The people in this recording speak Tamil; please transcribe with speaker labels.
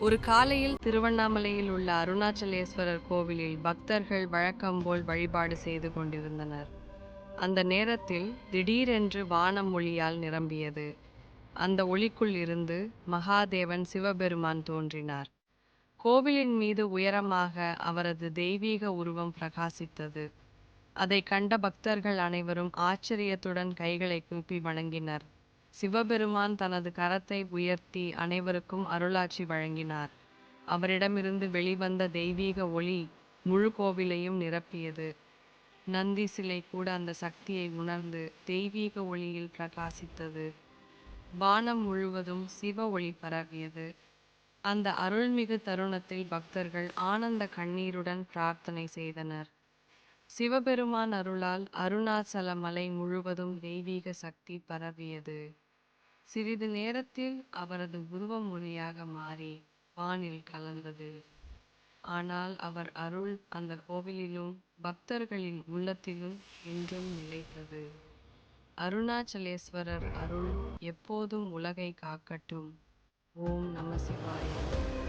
Speaker 1: ஒரு காலையில் திருவண்ணாமலையில் உள்ள அருணாச்சலேஸ்வரர் கோவிலில் பக்தர்கள் வழக்கம்போல் வழிபாடு செய்து கொண்டிருந்தனர். அந்த நேரத்தில் திடீரென்று வானம் ஒளியால் நிரம்பியது. அந்த ஒளிக்குள் இருந்து மகாதேவன் சிவபெருமான் தோன்றினார். கோவிலின் மீது உயரமாக அவரது தெய்வீக உருவம் பிரகாசித்தது. அதைக் கண்ட பக்தர்கள் அனைவரும் ஆச்சரியத்துடன் கைகளை கூப்பி வணங்கினர். சிவபெருமான் தனது கரத்தை உயர்த்தி அனைவருக்கும் அருளாட்சி வழங்கினார். அவரிடமிருந்து வெளிவந்த தெய்வீக ஒளி முழு கோவிலையும் நிரப்பியது. நந்தி சிலை கூட அந்த சக்தியை உணர்ந்து தெய்வீக ஒளியில் பிரகாசித்தது. வானம் முழுவதும் சிவ ஒளி பரவியது. அந்த அருள்மிகு தருணத்தில் பக்தர்கள் ஆனந்த கண்ணீருடன் பிரார்த்தனை செய்தனர். சிவபெருமான் அருளால் அருணாச்சல மலை முழுவதும் தெய்வீக சக்தி பரவியது. சிறிது நேரத்தில் அவரது உருவம் ஒளியாக மாறி வானில் கலந்தது. ஆனால் அவர் அருள் அந்த கோவிலிலும் பக்தர்களின் உள்ளத்திலும் என்றும் நிலைத்தது. அருணாச்சலேஸ்வரர் அருள் எப்போதும் உலகை காக்கட்டும். ஓம் நம சிவாய.